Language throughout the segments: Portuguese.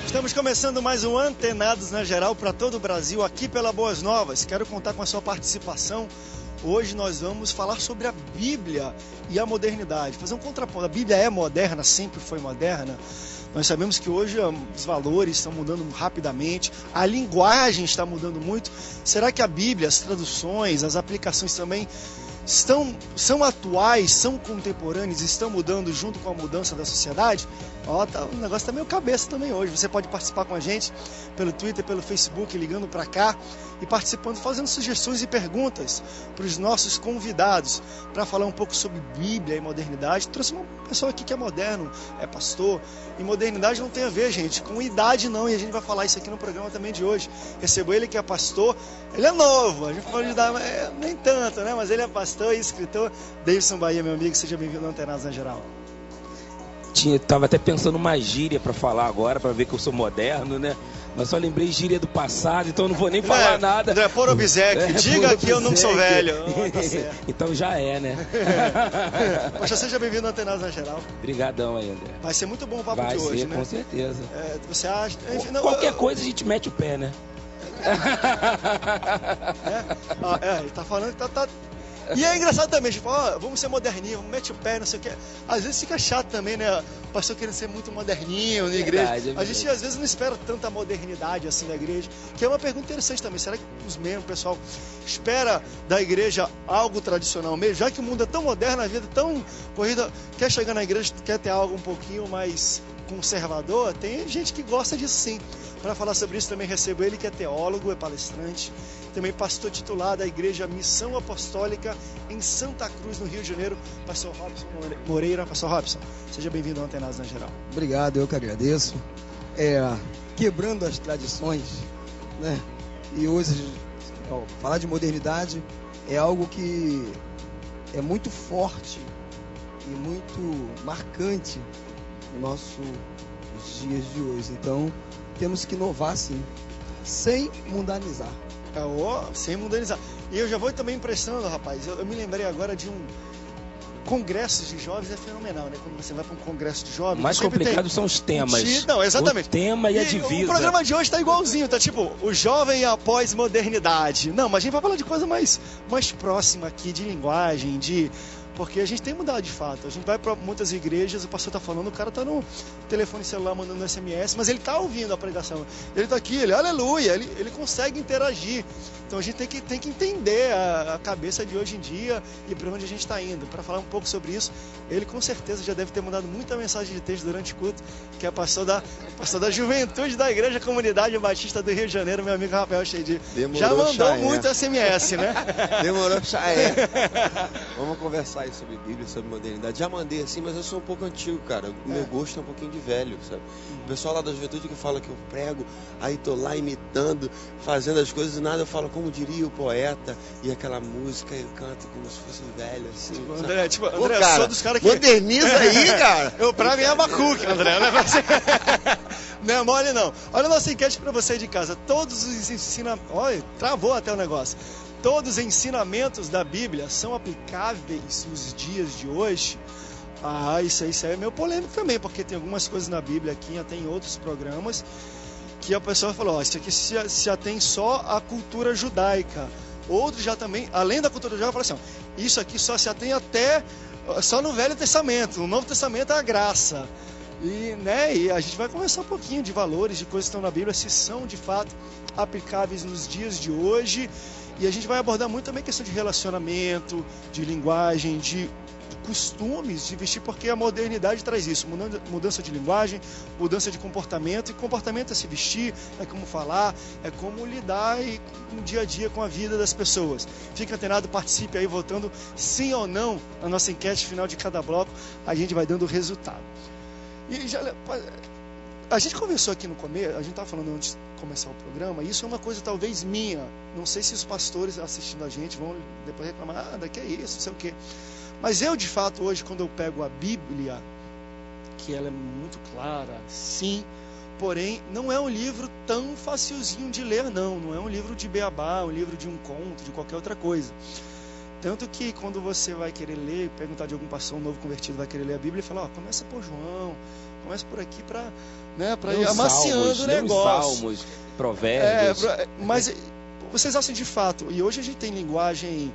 Estamos começando mais um Antenados na Geral para todo o Brasil, aqui pela Boas Novas. Quero contar com a sua participação. Hoje nós vamos falar sobre a Bíblia e a modernidade. Fazer um contraponto. A Bíblia é moderna, sempre foi moderna. Nós sabemos que hoje os valores estão mudando rapidamente, a linguagem está mudando muito. Será que a Bíblia, as traduções, as aplicações também são atuais, são contemporâneas, estão mudando junto com a mudança da sociedade? O negócio está meio cabeça também hoje. Você pode participar com a gente pelo Twitter, pelo Facebook, ligando para cá e participando, fazendo sugestões e perguntas para os nossos convidados, para falar um pouco sobre Bíblia e modernidade. Trouxe uma pessoa aqui que é moderno, é pastor, e modernidade não tem a ver, gente, com idade não, e a gente vai falar isso aqui no programa também de hoje. Recebo ele que é pastor, ele é novo, a gente pode ajudar, nem tanto, né? Mas ele é pastor e escritor. Davidson Bahia, meu amigo, seja bem-vindo ao Antenados na Geral. Tava até pensando uma gíria para falar agora, para ver que eu sou moderno, né? Mas só lembrei gíria do passado, então não vou nem falar nada. André Porobizek, diga que eu não sou velho. Tá certo. Então já é, né? Poxa, seja bem-vindo ao Antenados na Geral. Obrigadão aí, André. Vai ser muito bom o papo de hoje, ser, né? Com certeza. Você acha? Qualquer coisa a gente mete o pé, né? Ele tá falando que tá... E é engraçado também, tipo, vamos ser moderninhos, vamos meter o pé, não sei o que. Às vezes fica chato também, né? O pastor querendo ser muito moderninho na igreja. Verdade. A gente às vezes não espera tanta modernidade assim da igreja, que é uma pergunta interessante também. Será que os membros, o pessoal, espera da igreja algo tradicional mesmo? Já que o mundo é tão moderno, a vida é tão corrida, quer chegar na igreja, quer ter algo um pouquinho mais conservador, tem gente que gosta disso sim. Para falar sobre isso também recebo ele, que é teólogo, é palestrante, também pastor titular da Igreja Missão Apostólica em Santa Cruz, no Rio de Janeiro, pastor Robson Moreira. Pastor Robson, seja bem-vindo ao Antenados na Geral. Obrigado, eu que agradeço. Quebrando as tradições, né? E hoje, falar de modernidade é algo que é muito forte e muito marcante nos nossos dias de hoje. Então, temos que inovar, sim, sem mundanizar. Sem mundanizar. E eu já vou também emprestando, rapaz. Eu me lembrei agora de um congresso de jovens, é fenomenal, né? Quando você vai para um congresso de jovens... O mais complicado são os temas. Não, exatamente. O tema e a divisa. O programa de hoje tá igualzinho, tá tipo, o jovem após modernidade. Não, mas a gente vai falar de coisa mais próxima aqui, de linguagem, porque a gente tem mudado de fato. A gente vai para muitas igrejas, o pastor está falando, o cara está no telefone celular mandando SMS, mas ele está ouvindo a pregação. Ele está aqui, aleluia, ele consegue interagir. Então a gente tem que entender a cabeça de hoje em dia e para onde a gente está indo. Para falar um pouco sobre isso, ele com certeza já deve ter mandado muita mensagem de texto durante o culto, que é pastor da juventude da Igreja Comunidade Batista do Rio de Janeiro, meu amigo Rafael Cheidi. Já mandou muito SMS, né? Demorou, Vamos conversar sobre Bíblia, sobre modernidade. Já mandei assim, mas eu sou um pouco antigo, cara. O meu gosto é um pouquinho de velho, sabe? O pessoal lá da juventude que fala que eu prego, aí tô lá imitando, fazendo as coisas, e nada eu falo como diria o poeta, e aquela música eu canto como se fosse velho, assim. André, André, cara, sou dos caras que... moderniza aí, cara! Pra mim é Abacuque, André, né? Não é mole não. Olha a nossa enquete pra você de casa. Todos os ensinamentos... Olha, travou até o negócio. Todos os ensinamentos da Bíblia são aplicáveis nos dias de hoje? Isso aí é meio polêmico também, porque tem algumas coisas na Bíblia aqui, até em outros programas, que a pessoa falou, isso aqui se atém só à cultura judaica. Outros já também, além da cultura judaica, falam assim, isso aqui só se atém só no Velho Testamento, no Novo Testamento é a graça. E a gente vai conversar um pouquinho de valores, de coisas que estão na Bíblia, se são de fato aplicáveis nos dias de hoje. E a gente vai abordar muito também a questão de relacionamento, de linguagem, de costumes de vestir, porque a modernidade traz isso, mudança de linguagem, mudança de comportamento, e comportamento é se vestir, é como falar, é como lidar no dia a dia com a vida das pessoas. Fique antenado, participe aí votando sim ou não na nossa enquete final de cada bloco, a gente vai dando o resultado. E a gente conversou aqui no começo, a gente estava falando antes de começar o programa, e isso é uma coisa talvez minha, não sei se os pastores assistindo a gente vão depois reclamar, daqui é isso, não sei o quê. Mas eu, de fato, hoje, quando eu pego a Bíblia, que ela é muito clara, sim, porém, não é um livro tão facilzinho de ler, não é um livro de beabá, um livro de um conto, de qualquer outra coisa. Tanto que quando você vai querer ler, perguntar de algum pastor, um novo convertido vai querer ler a Bíblia, ele fala, começa por João, começa por aqui para ir amaciando o negócio. Salmos, provérbios. Mas vocês acham de fato, e hoje a gente tem linguagem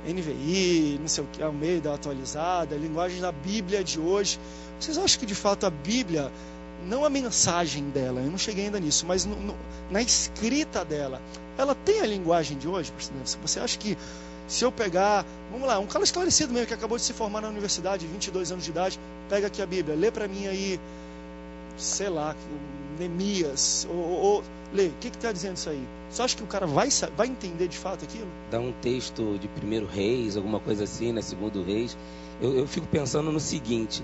NVI, não sei o que, Almeida atualizada, linguagem da Bíblia de hoje. Vocês acham que de fato a Bíblia, não a mensagem dela, eu não cheguei ainda nisso, mas na escrita dela, ela tem a linguagem de hoje? Você acha que se eu pegar, vamos lá, um cara esclarecido mesmo, que acabou de se formar na universidade, 22 anos de idade, pega aqui a Bíblia, lê para mim aí, sei lá, Neemias, ou lê, o que está dizendo isso aí? Você acha que o cara vai entender de fato aquilo? Dá um texto de 1 Reis, alguma coisa assim, né, 2 Reis. Eu fico pensando no seguinte,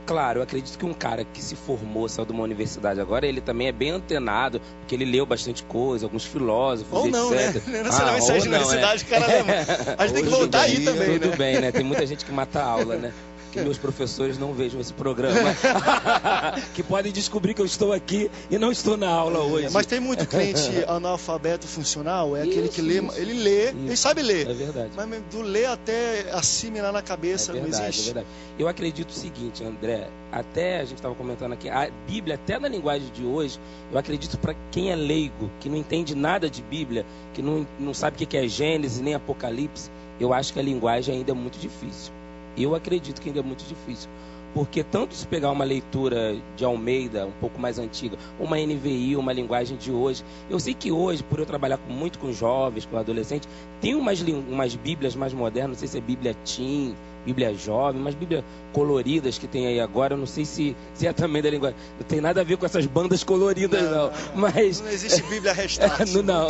claro, eu acredito que um cara que se formou, saiu de uma universidade agora, ele também é bem antenado, porque ele leu bastante coisa, alguns filósofos, ou não, etc. Né? Não sei, sair de universidade, o cara lembra. A gente tem que voltar aí também, tudo né? bem, né? Tem muita gente que mata a aula, né? Que meus professores não vejam esse programa. Que podem descobrir que eu estou aqui e não estou na aula hoje. Mas tem muito crente analfabeto funcional, aquele que lê, ele lê, ele sabe ler. É verdade. Mas do ler até assimilar na cabeça não existe. É verdade. Eu acredito o seguinte, André, até a gente estava comentando aqui, a Bíblia, até na linguagem de hoje, eu acredito para quem é leigo, que não entende nada de Bíblia, que não sabe o que é Gênesis nem Apocalipse, eu acho que a linguagem ainda é muito difícil. Eu acredito que ainda é muito difícil. Porque tanto se pegar uma leitura de Almeida, um pouco mais antiga, uma NVI, uma linguagem de hoje. Eu sei que hoje, por eu trabalhar muito com jovens, com adolescentes, tem umas bíblias mais modernas, não sei se é Bíblia Teen, Bíblia Jovem, umas bíblias coloridas que tem aí agora, eu não sei se é também da linguagem. Não tem nada a ver com essas bandas coloridas, não. Mas não existe Bíblia Restart. Não.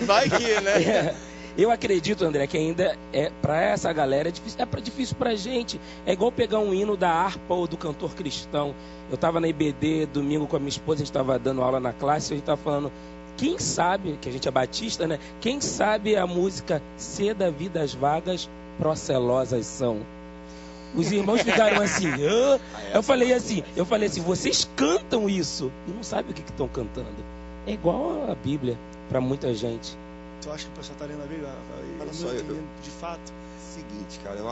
Vai que, né? Eu acredito, André, que ainda para essa galera é difícil pra gente. É igual pegar um hino da harpa ou do cantor cristão. Eu estava na IBD domingo com a minha esposa, a gente estava dando aula na classe, a gente estava falando, quem sabe, que a gente é batista, né? Quem sabe a música "Se da vida as vagas, procelosas são". Os irmãos ficaram assim, eu falei assim, vocês cantam isso e não sabem o que estão cantando. É igual a Bíblia para muita gente. Tu acha que o pessoal está lendo a Bíblia? Olha só, de fato? Seguinte, cara, eu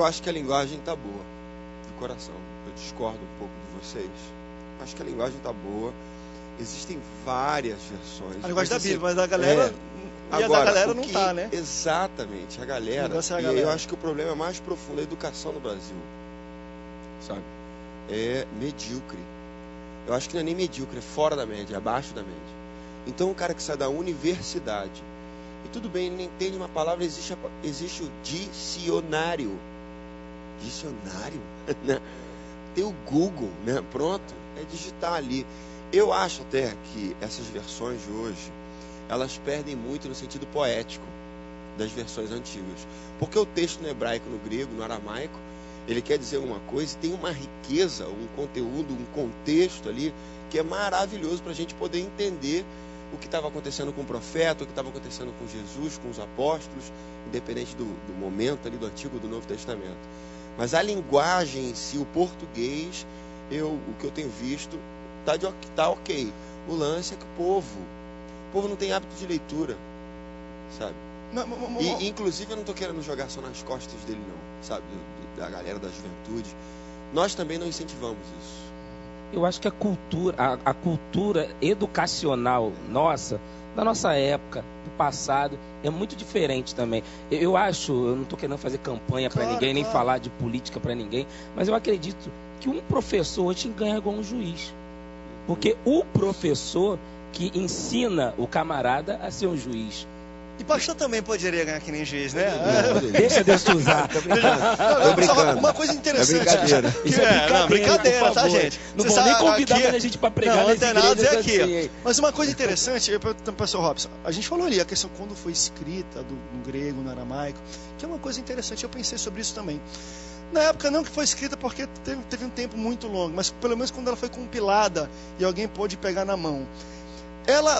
acho que a linguagem tá boa, do coração. Eu discordo um pouco de vocês. Acho que a linguagem tá boa. Existem várias versões. A linguagem da Bíblia, mas da galera... Agora, a da galera não tá, né? Exatamente, a galera. E eu acho que o problema mais profundo é a educação no Brasil. Sabe? É medíocre. Eu acho que não é nem medíocre, é fora da média, é abaixo da média. Então, o cara que sai da universidade, e tudo bem, ele não entende uma palavra, existe o dicionário. Dicionário? Tem o Google, né? Pronto, é digitar ali. Eu acho até que essas versões de hoje, elas perdem muito no sentido poético das versões antigas. Porque o texto no hebraico, no grego, no aramaico, ele quer dizer uma coisa e tem uma riqueza, um conteúdo, um contexto ali, que é maravilhoso para a gente poder entender o que estava acontecendo com o profeta, o que estava acontecendo com Jesus, com os apóstolos, independente do momento ali do Antigo e do Novo Testamento. Mas a linguagem em si, o português, o que eu tenho visto, tá ok. O lance é que o povo não tem hábito de leitura, sabe? E, inclusive, eu não estou querendo jogar só nas costas dele, não, sabe? Da galera da juventude. Nós também não incentivamos isso. Eu acho que a cultura educacional nossa, da nossa época, do passado, é muito diferente também. Eu não estou querendo fazer campanha para ninguém, nem falar de política para ninguém, mas eu acredito que um professor hoje ganha igual um juiz. Porque o professor que ensina o camarada a ser um juiz. E pastor também poderia ganhar que nem juiz, né? Deixa Deus te usar. Tô brincando. Uma coisa interessante. É brincadeira. Isso é brincadeira, tá, gente? Não vou nem convidar a gente para pregar nas igrejas aqui. Assim. Mas uma coisa interessante, pastor Robson, a gente falou ali, a questão quando foi escrita no grego, no aramaico, que é uma coisa interessante, eu pensei sobre isso também. Na época não que foi escrita porque teve um tempo muito longo, mas pelo menos quando ela foi compilada e alguém pôde pegar na mão.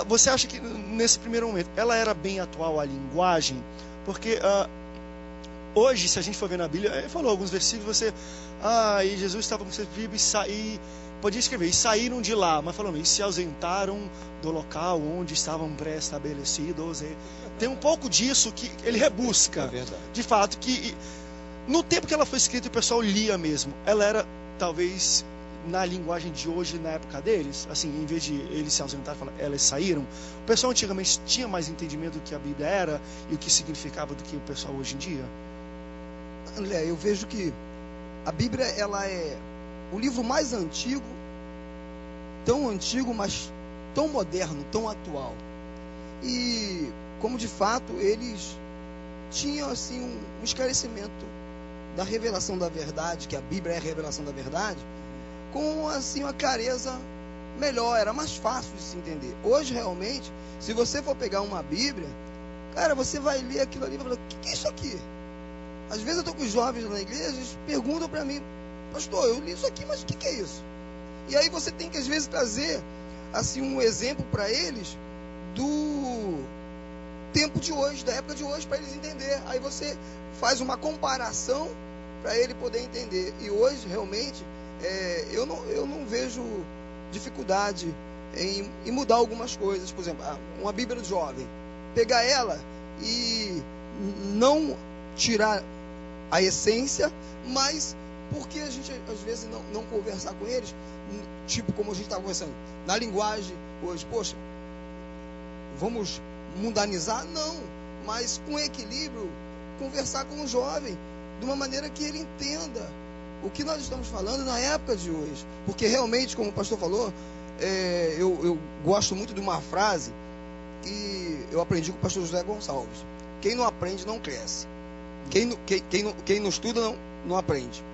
Você acha que nesse primeiro momento ela era bem atual a linguagem? Porque Hoje, se a gente for ver na Bíblia, ele falou alguns versículos, e Jesus estava com seus discípulos podia escrever, e saíram de lá, mas falando, e se ausentaram do local onde estavam pré-estabelecidos. Tem um pouco disso que ele rebusca. É verdade. De fato, que no tempo que ela foi escrita, o pessoal lia mesmo. Ela era, talvez, na linguagem de hoje, na época deles, assim, em vez de eles se ausentarem, elas saíram. O pessoal antigamente tinha mais entendimento do que a Bíblia era e o que significava do que o pessoal hoje em dia. André, eu vejo que a Bíblia, ela é o livro mais antigo, tão antigo, mas tão moderno, tão atual. E como de fato eles tinham assim um esclarecimento da revelação da verdade, que a Bíblia é a revelação da verdade, com assim uma clareza melhor, era mais fácil de se entender. Hoje realmente, se você for pegar uma Bíblia, cara, você vai ler aquilo ali e vai falar, o que é isso aqui? Às vezes eu estou com os jovens na igreja, eles perguntam para mim, pastor, eu li isso aqui, mas o que é isso? E aí você tem que às vezes trazer assim um exemplo para eles do tempo de hoje, da época de hoje, para eles entenderem. Aí você faz uma comparação para ele poder entender. E hoje realmente eu não vejo dificuldade em mudar algumas coisas. Por exemplo, uma Bíblia do jovem, pegar ela e não tirar a essência, mas porque a gente às vezes não conversar com eles, tipo como a gente estava conversando, na linguagem hoje, poxa, vamos mundanizar? Não, mas com equilíbrio, conversar com o jovem de uma maneira que ele entenda o que nós estamos falando na época de hoje. Porque realmente, como o pastor falou, eu gosto muito de uma frase que eu aprendi com o pastor José Gonçalves: quem não aprende não cresce. Quem não estuda não aprende.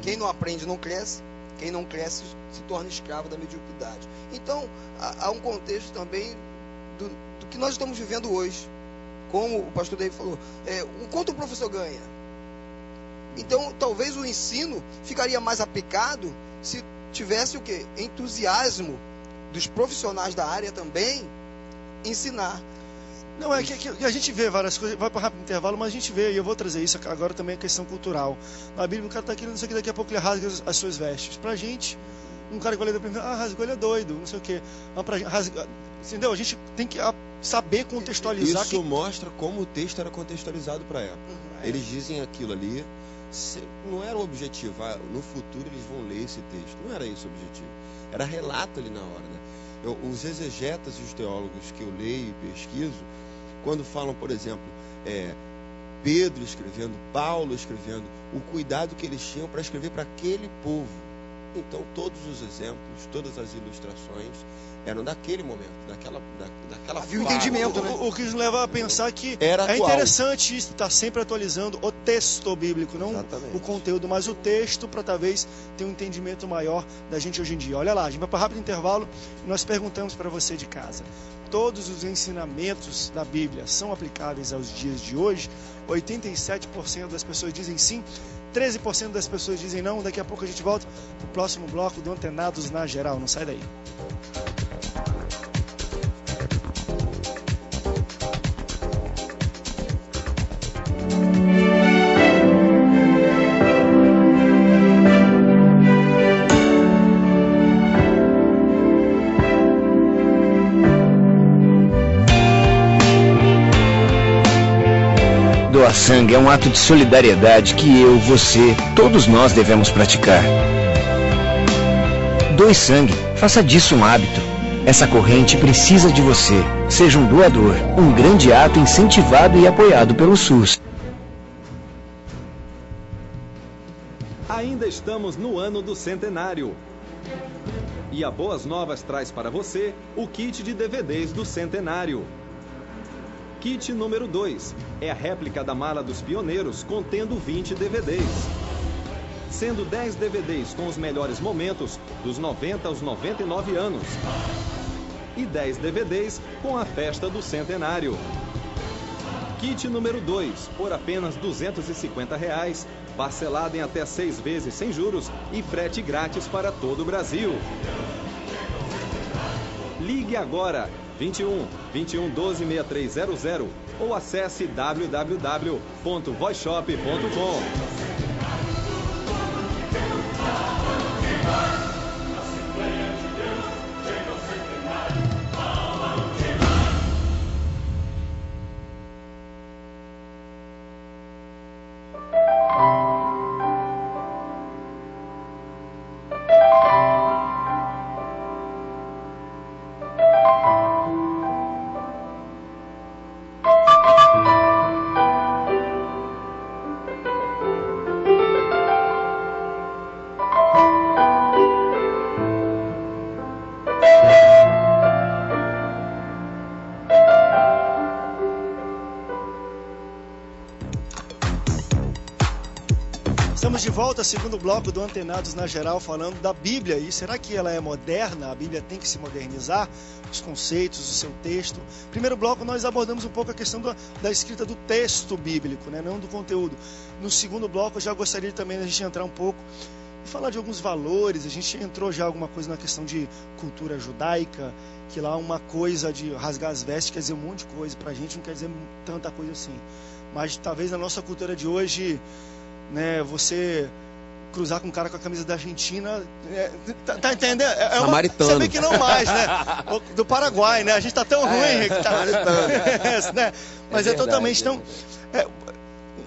Quem não aprende não cresce. Quem não cresce se torna escravo da mediocridade. Então há um contexto também do que nós estamos vivendo hoje. Como o pastor David falou, quanto o professor ganha? Então talvez o ensino ficaria mais aplicado se tivesse o quê? Entusiasmo dos profissionais da área também ensinar. Não, é que a gente vê várias coisas, vai para rápido intervalo, mas a gente vê, e eu vou trazer isso agora também, a questão cultural. Na Bíblia, o cara está querendo, não sei o que, daqui a pouco ele rasga as suas vestes. Pra gente, um cara que vai ler da primeira, rasgou, ele é doido, não sei o que. Entendeu? A gente tem que saber contextualizar. Isso mostra como o texto era contextualizado para a época. Eles dizem aquilo ali, não era o objetivo, no futuro eles vão ler esse texto. Não era esse o objetivo. Era relato ali na hora, né? Os exegetas e os teólogos que eu leio e pesquiso, quando falam, por exemplo, Pedro escrevendo, Paulo escrevendo, o cuidado que eles tinham para escrever para aquele povo. Então, todos os exemplos, todas as ilustrações eram daquele momento, daquela havia um entendimento, né? O que nos leva a pensar que era atual. Interessante isso, estar sempre atualizando o texto bíblico, não Exatamente. O conteúdo, mas o texto, para talvez ter um entendimento maior da gente hoje em dia. Olha lá, a gente vai para rápido intervalo e nós perguntamos para você de casa: todos os ensinamentos da Bíblia são aplicáveis aos dias de hoje? 87% das pessoas dizem sim, 13% das pessoas dizem não. Daqui a pouco a gente volta para o próximo bloco do Antenados na Geral. Não sai daí. Doar sangue é um ato de solidariedade que eu, você, todos nós devemos praticar. Doe sangue, faça disso um hábito. Essa corrente precisa de você. Seja um doador, um grande ato incentivado e apoiado pelo SUS. Ainda estamos no ano do centenário. E a Boas Novas traz para você o kit de DVDs do centenário. Kit número 2 é a réplica da Mala dos Pioneiros, contendo 20 DVDs. Sendo 10 DVDs com os melhores momentos, dos 90 aos 99 anos. E 10 DVDs com a festa do centenário. Kit número 2, por apenas R$ 250, parcelado em até 6 vezes sem juros e frete grátis para todo o Brasil. Ligue agora 21 12 6300 ou acesse www.voiceshop.com. Estamos de volta, segundo bloco do Antenados na Geral, falando da Bíblia. E será que ela é moderna? A Bíblia tem que se modernizar? Os conceitos, o seu texto. Primeiro bloco nós abordamos um pouco a questão da escrita do texto bíblico, né? Não do conteúdo. No segundo bloco eu já gostaria também de a gente entrar um pouco e falar de alguns valores. A gente entrou já alguma coisa na questão de cultura judaica, que lá uma coisa de rasgar as vestes quer dizer um monte de coisa. Pra gente não quer dizer tanta coisa assim. Mas talvez na nossa cultura de hoje, né, você cruzar com um cara com a camisa da Argentina, tá entendendo? Samaritano. Você vê que não mais, né? Do Paraguai, né? A gente tá tão ruim que tá... né? Mas é totalmente tão...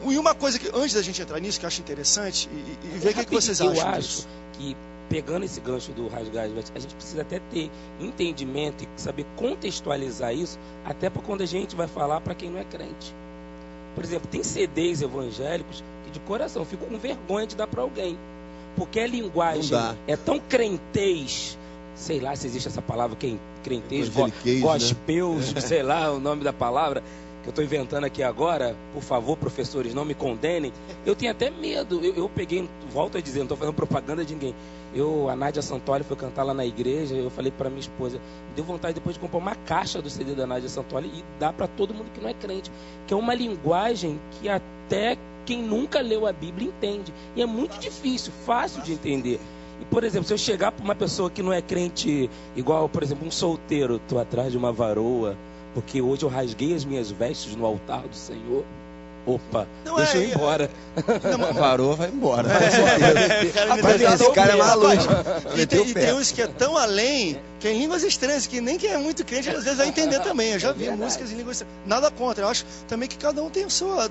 E uma coisa que, antes da gente entrar nisso, que eu acho interessante, e ver o que vocês acham Eu disso. acho que, pegando esse gancho do rasgar, a gente precisa até ter entendimento e saber contextualizar isso, até para quando a gente vai falar para quem não é crente. Por exemplo, tem CDs evangélicos que de coração eu fico com vergonha de dar para alguém, porque a linguagem é tão crentez, sei lá se existe essa palavra, crentez, gospeus, né? Sei lá o nome da palavra, que eu estou inventando aqui agora. Por favor, professores, não me condenem. Eu tenho até medo. Eu peguei, volto a dizer, não estou fazendo propaganda de ninguém. A Nádia Santoli foi cantar lá na igreja. Eu falei para minha esposa, me deu vontade depois de comprar uma caixa do CD da Nádia Santoli e dar para todo mundo que não é crente, que é uma linguagem que até quem nunca leu a Bíblia entende. E é muito difícil, fácil de entender. E, por exemplo, se eu chegar para uma pessoa que não é crente, igual, por exemplo, um solteiro, estou atrás de uma varoa, porque hoje eu rasguei as minhas vestes no altar do Senhor. Opa, deixa eu ir embora. A varoa vai embora. Esse cara é maluco. E tem uns que é tão além, que é em línguas estranhas, que nem quem é muito crente às vezes vai entender também. Eu já vi músicas em línguas estranhas. Nada contra, eu acho também que cada um tem a sua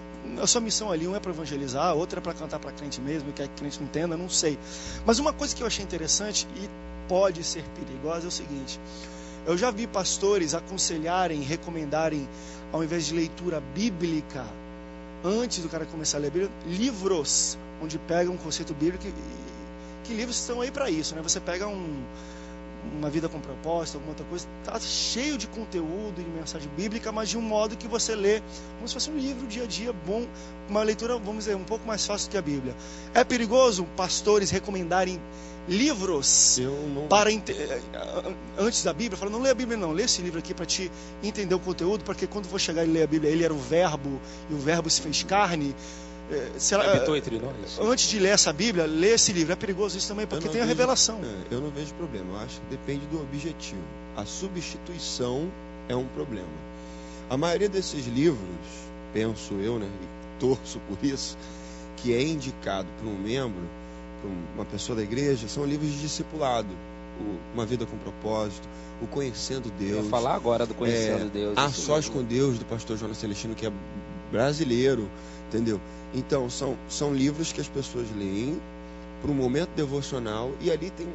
missão ali. Um é para evangelizar, outro é para cantar para crente mesmo, que a crente não entenda, não sei. Mas uma coisa que eu achei interessante e pode ser perigosa é o seguinte: eu já vi pastores aconselharem, recomendarem, ao invés de leitura bíblica, antes do cara começar a ler a Bíblia, livros, onde pega um conceito bíblico, que livros estão aí para isso, né? Você pega uma vida com propósito, alguma outra coisa, tá cheio de conteúdo e de mensagem bíblica, mas de um modo que você lê como se fosse um livro dia a dia bom, uma leitura, vamos dizer, um pouco mais fácil que a Bíblia. É perigoso pastores recomendarem livros antes da Bíblia, falando, não lê a Bíblia não, lê esse livro aqui para te entender o conteúdo, porque quando for chegar e ler a Bíblia, ele era o verbo, e o verbo se fez carne. Habitou entre nós. Antes de ler essa Bíblia, lê esse livro. É perigoso isso também, porque tem a revelação. Eu não vejo problema, eu acho que depende do objetivo. A substituição é um problema. A maioria desses livros, penso eu, né, e torço por isso, que é indicado para um membro, uma pessoa da igreja, são livros de discipulado, Uma Vida com Propósito, o Conhecendo Deus. Eu vou falar agora do Conhecendo Deus. A Sós com Deus, do pastor Jonas Celestino, que é brasileiro, entendeu? Então, são livros que as pessoas leem para um momento devocional, e ali tem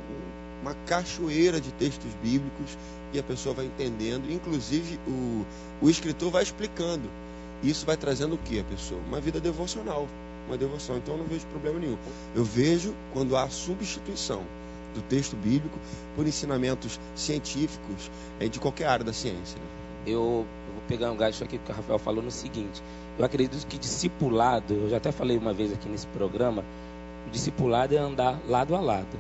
uma cachoeira de textos bíblicos e a pessoa vai entendendo, inclusive o escritor vai explicando. Isso vai trazendo o que a pessoa? Uma vida devocional. Uma devoção, então eu não vejo problema nenhum. Eu vejo quando há substituição do texto bíblico por ensinamentos científicos de qualquer área da ciência. Né? Eu vou pegar um gancho aqui que o Rafael falou no seguinte: eu acredito que discipulado, eu já até falei uma vez aqui nesse programa, o discipulado é andar lado a lado.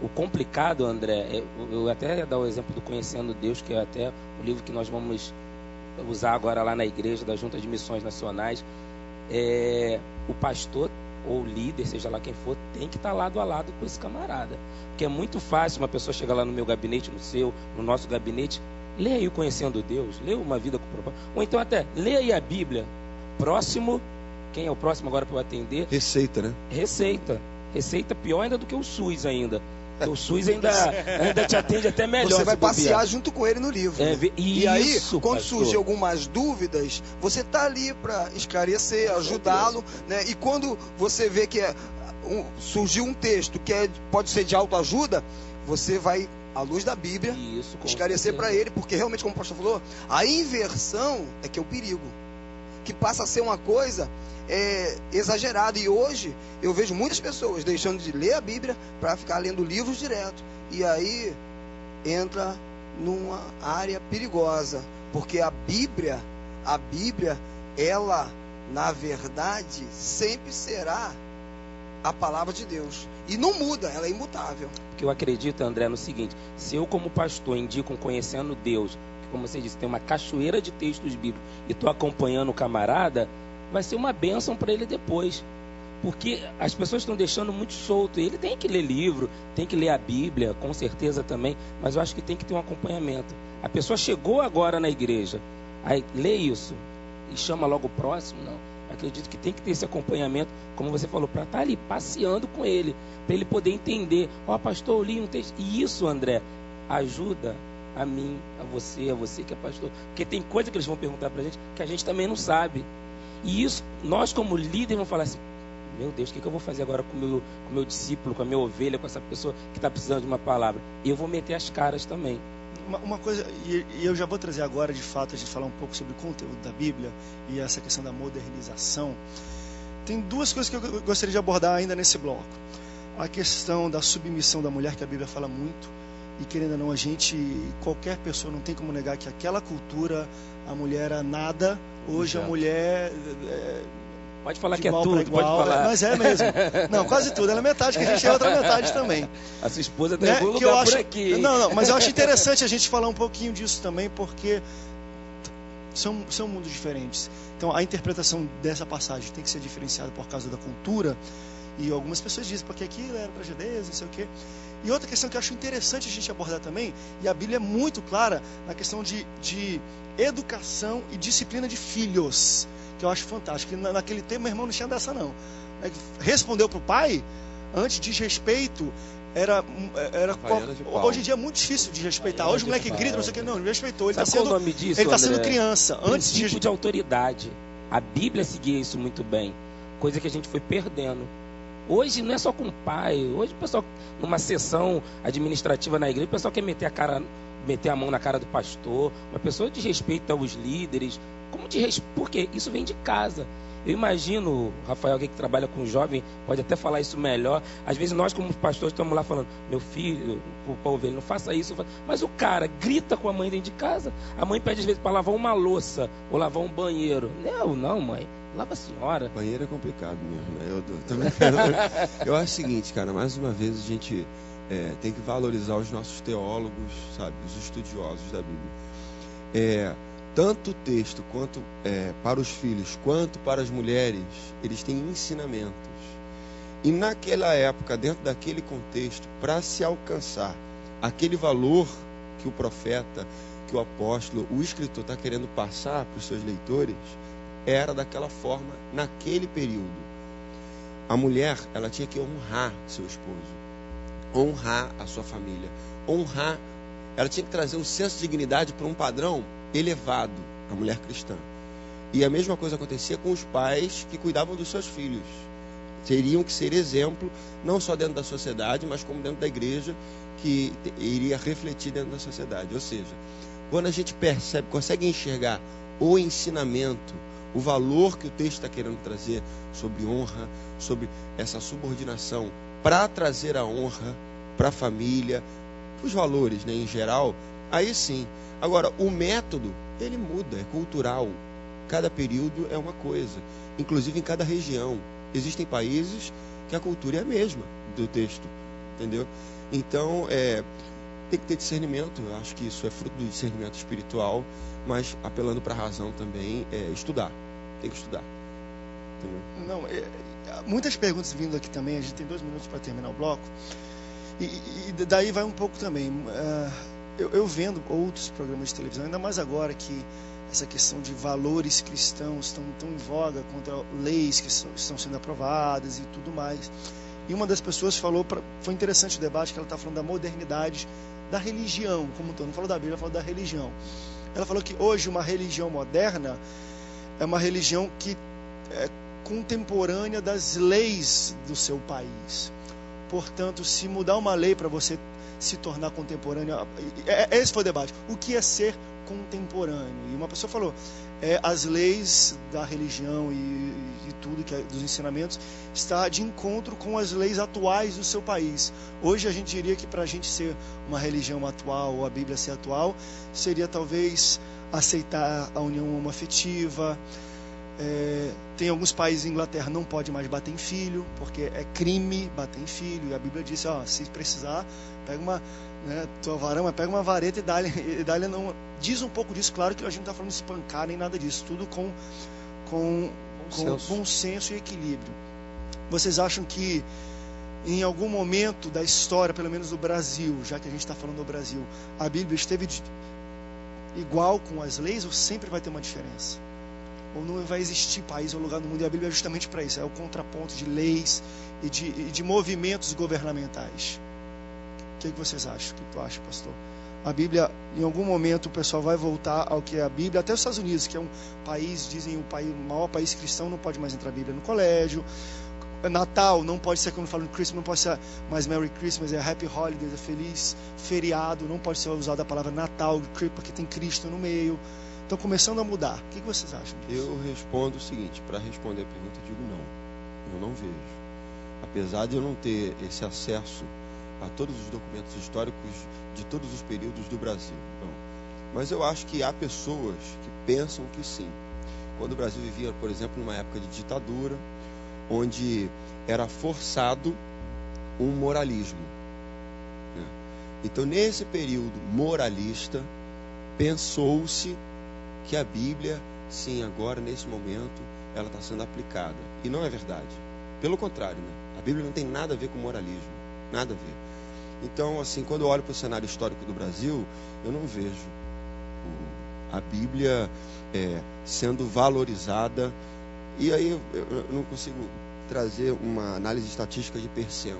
O complicado, André, eu até ia dar o exemplo do Conhecendo Deus, que é até o livro que nós vamos usar agora lá na igreja da Junta de Missões Nacionais. O pastor ou o líder, seja lá quem for, tem que estar lado a lado com esse camarada, porque é muito fácil uma pessoa chegar lá no meu gabinete, no seu, no nosso gabinete, Leia aí o Conhecendo Deus, leia Uma Vida com Propósito, ou então até leia aí a Bíblia. Próximo, quem é o próximo agora para eu atender? Receita, né? Receita pior ainda do que o SUS ainda. O SUS ainda te atende até melhor. Você vai passear junto com ele no livro. E aí, quando surgir algumas dúvidas, você está ali para esclarecer, ajudá-lo, né? E quando você vê que surgiu um texto que pode ser de autoajuda, você vai, à luz da Bíblia, esclarecer para ele, porque realmente, como o pastor falou, a inversão é que é o perigo, que passa a ser uma coisa exagerada. E hoje eu vejo muitas pessoas deixando de ler a Bíblia para ficar lendo livros direto, e aí entra numa área perigosa, porque a Bíblia, ela, na verdade, sempre será a palavra de Deus, e não muda, ela é imutável. Porque eu acredito, André, no seguinte: se eu como pastor indico um Conhecendo Deus, que, como você disse, tem uma cachoeira de textos bíblicos, e estou acompanhando o camarada, vai ser uma bênção para ele depois, porque as pessoas estão deixando muito solto. Ele tem que ler livro, tem que ler a Bíblia, com certeza também, mas eu acho que tem que ter um acompanhamento. A pessoa chegou agora na igreja, aí lê isso e chama logo o próximo, não. Eu acredito que tem que ter esse acompanhamento, como você falou, para estar ali passeando com ele, para ele poder entender. Pastor, eu li um texto. E isso, André, ajuda a mim, a você que é pastor, porque tem coisa que eles vão perguntar para a gente que a gente também não sabe. E isso, nós como líderes vamos falar assim: meu Deus, o que eu vou fazer agora com o meu discípulo, com a minha ovelha, com essa pessoa que está precisando de uma palavra? E eu vou meter as caras também. Uma coisa, e eu já vou trazer agora, de fato, a gente falar um pouco sobre o conteúdo da Bíblia e essa questão da modernização. Tem duas coisas que eu gostaria de abordar ainda nesse bloco. A questão da submissão da mulher, que a Bíblia fala muito, e querendo ou não, qualquer pessoa não tem como negar que aquela cultura, a mulher era nada. Hoje a mulher pode falar que é tudo, pode falar. Mas é mesmo. Não, quase tudo. Ela é metade, que a gente é outra metade também. A sua esposa tem algum lugar por aqui. Não, mas eu acho interessante a gente falar um pouquinho disso também, porque são mundos diferentes. Então a interpretação dessa passagem tem que ser diferenciada por causa da cultura. E algumas pessoas dizem, porque aquilo era para judeus, não sei o quê. E outra questão que eu acho interessante a gente abordar também, e a Bíblia é muito clara na questão de educação e disciplina de filhos, que eu acho fantástico. Naquele tempo, meu irmão não tinha dessa não. Respondeu para o pai, antes de desrespeito, hoje em dia é muito difícil de respeitar. Hoje o moleque grita, não sei o que, não respeitou. Ele está sendo criança. Princípio de autoridade. A Bíblia seguia isso muito bem, coisa que a gente foi perdendo. Hoje não é só com o pai. Hoje o pessoal, numa sessão administrativa na igreja, o pessoal quer meter a mão na cara do pastor. Uma pessoa desrespeita os líderes. Porque isso vem de casa. Eu imagino, o Rafael, que trabalha com jovem, pode até falar isso melhor. Às vezes nós, como pastores, estamos lá falando: meu filho, o povo, ele não faça isso. Mas o cara grita com a mãe dentro de casa. A mãe pede às vezes para lavar uma louça ou lavar um banheiro. Não, mãe. Lava a senhora. Banheiro é complicado mesmo, né? Eu acho o seguinte, cara, mais uma vez a gente tem que valorizar os nossos teólogos, sabe, os estudiosos da Bíblia. Tanto o texto quanto para os filhos, quanto para as mulheres, eles têm ensinamentos. E naquela época, dentro daquele contexto, para se alcançar aquele valor que o profeta, que o apóstolo, o escritor está querendo passar para os seus leitores, era daquela forma naquele período. A mulher, ela tinha que honrar seu esposo, honrar a sua família, ela tinha que trazer um senso de dignidade para um padrão elevado, a mulher cristã. E a mesma coisa acontecia com os pais que cuidavam dos seus filhos. Teriam que ser exemplo, não só dentro da sociedade, mas como dentro da igreja, que iria refletir dentro da sociedade. Ou seja, quando a gente consegue enxergar o ensinamento, o valor que o texto está querendo trazer sobre honra, sobre essa subordinação, para trazer a honra para a família, os valores, né, em geral, aí sim. Agora, o método, ele muda, é cultural. Cada período é uma coisa, inclusive em cada região. Existem países que a cultura é a mesma do texto, entendeu? Então, tem que ter discernimento. Eu acho que isso é fruto do discernimento espiritual, mas apelando para a razão também, estudar. Tem que estudar. Entendeu? Não, muitas perguntas vindo aqui também. A gente tem 2 minutos para terminar o bloco. E daí vai um pouco também. eu vendo outros programas de televisão, ainda mais agora que essa questão de valores cristãos estão tão em voga contra leis que estão sendo aprovadas e tudo mais. E uma das pessoas falou, foi interessante o debate, que ela está falando da modernidade da religião, como um todo, não falou da Bíblia, ela falou da religião. Ela falou que hoje uma religião moderna é uma religião que é contemporânea das leis do seu país. Portanto, se mudar uma lei para você se tornar contemporâneo, esse foi o debate. O que é ser contemporâneo? E uma pessoa falou, as leis da religião e tudo que dos ensinamentos está de encontro com as leis atuais do seu país. Hoje a gente diria que para a gente ser uma religião atual, ou a Bíblia ser atual, seria talvez aceitar a união homoafetiva. Tem alguns países, Inglaterra não pode mais bater em filho, porque é crime bater em filho, e a Bíblia diz, se precisar, pega uma, tua varama, pega uma vareta e dá-lhe não. Diz um pouco disso, claro que a gente não está falando de espancar nem nada disso, tudo com bom senso e equilíbrio. Vocês acham que em algum momento da história, pelo menos do Brasil, já que a gente está falando do Brasil, a Bíblia esteve igual com as leis, ou sempre vai ter uma diferença? Ou não vai existir país ou lugar no mundo? E a Bíblia é justamente para isso, é o contraponto de leis e de movimentos governamentais. O que vocês acham? O que tu acha, pastor? A Bíblia, em algum momento, o pessoal vai voltar ao que é a Bíblia. Até os Estados Unidos, que é um país, dizem o maior país cristão, não pode mais entrar a Bíblia no colégio. Natal não pode ser, quando falam de Christmas, não pode ser mais Merry Christmas, é Happy Holidays, é feliz feriado, não pode ser usada a palavra Natal, porque tem Cristo no meio. Estão começando a mudar. O que vocês acham disso? Eu respondo o seguinte, para responder a pergunta, eu digo não. Eu não vejo. Apesar de eu não ter esse acesso a todos os documentos históricos de todos os períodos do Brasil. Não. Mas eu acho que há pessoas que pensam que sim. Quando o Brasil vivia, por exemplo, numa época de ditadura, onde era forçado um moralismo. Então, nesse período moralista, pensou-se que a Bíblia, sim, agora, nesse momento, ela está sendo aplicada. E não é verdade. Pelo contrário, a Bíblia não tem nada a ver com moralismo. Nada a ver. Então, assim, quando eu olho para o cenário histórico do Brasil, eu não vejo a Bíblia sendo valorizada. E aí eu não consigo trazer uma análise estatística de percento,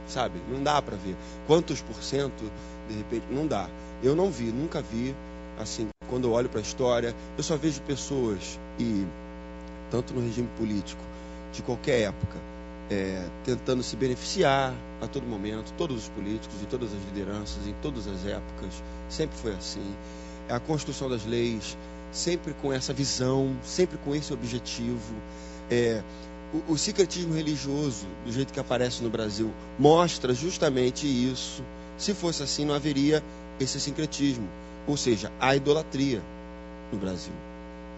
sabe? Não dá para ver. Quantos por cento, de repente, não dá. Eu não vi, nunca vi. Assim, quando eu olho para a história, eu só vejo pessoas, e tanto no regime político, de qualquer época, tentando se beneficiar a todo momento, todos os políticos, e todas as lideranças, em todas as épocas, sempre foi assim. A construção das leis, sempre com essa visão, sempre com esse objetivo. O sincretismo religioso, do jeito que aparece no Brasil, mostra justamente isso. Se fosse assim, não haveria esse sincretismo. Ou seja, a idolatria no Brasil.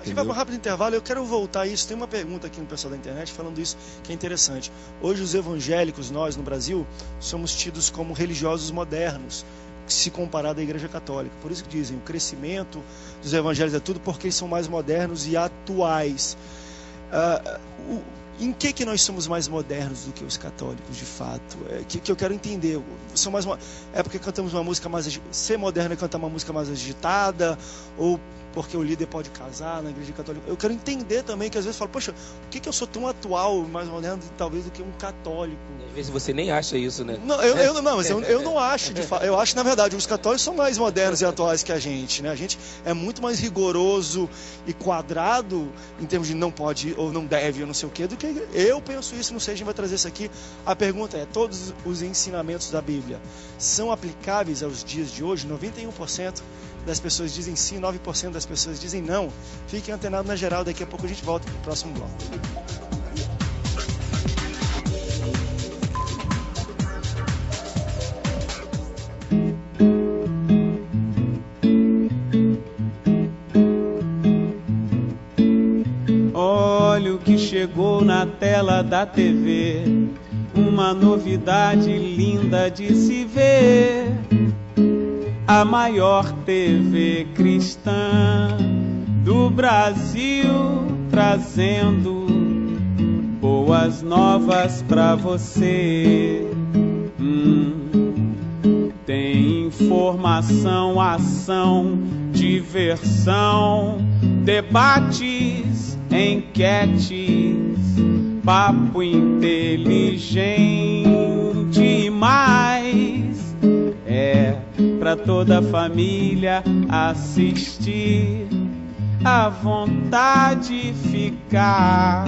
A gente vai para um rápido intervalo, eu quero voltar a isso. Tem uma pergunta aqui no pessoal da internet falando isso, que é interessante. Hoje os evangélicos, nós no Brasil, somos tidos como religiosos modernos, se comparado à Igreja Católica. Por isso que dizem, o crescimento dos evangélicos é tudo porque eles são mais modernos e atuais. Em que nós somos mais modernos do que os católicos, de fato? Que eu quero entender. É porque cantamos uma música mais... Ser moderno é cantar uma música mais agitada? Ou porque o líder pode casar na Igreja Católica? Eu quero entender também, que às vezes eu falo, poxa, por que eu sou tão atual, mais moderno, talvez, do que um católico? Às vezes você nem acha isso, né? Não, mas eu não acho, de fato. Eu acho, na verdade, os católicos são mais modernos e atuais que a gente, né? A gente é muito mais rigoroso e quadrado em termos de não pode ou não deve ou não sei o quê, do que eu penso isso. Não sei, a gente vai trazer isso aqui. A pergunta é, todos os ensinamentos da Bíblia são aplicáveis aos dias de hoje? 91% das pessoas dizem sim, 9% das pessoas dizem não. Fiquem antenados na geral, daqui a pouco a gente volta para o próximo bloco. Olha o que chegou na tela da TV, uma novidade linda de se ver. A maior TV cristã do Brasil, trazendo boas novas pra você. Tem informação, ação, diversão, debates, enquetes, papo inteligente e mais. É pra toda a família assistir, à vontade ficar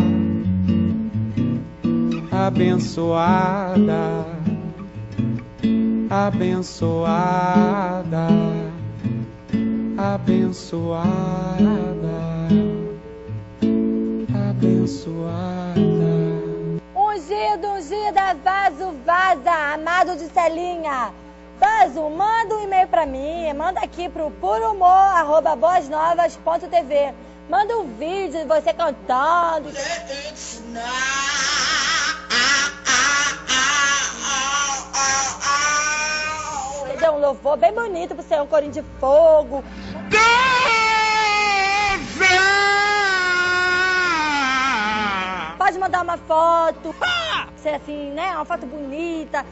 abençoada, abençoada, abençoada, abençoada. Ungido, ungida, vaso, vaza, amado de Celinha. Vaso, manda um e-mail pra mim, manda aqui pro purohumor@boasnovas.tv. Manda um vídeo de você cantando. Entendeu? Um louvor bem bonito pro Senhor, um corinho de fogo. Pode mandar uma foto, ser assim, né? Uma foto bonita.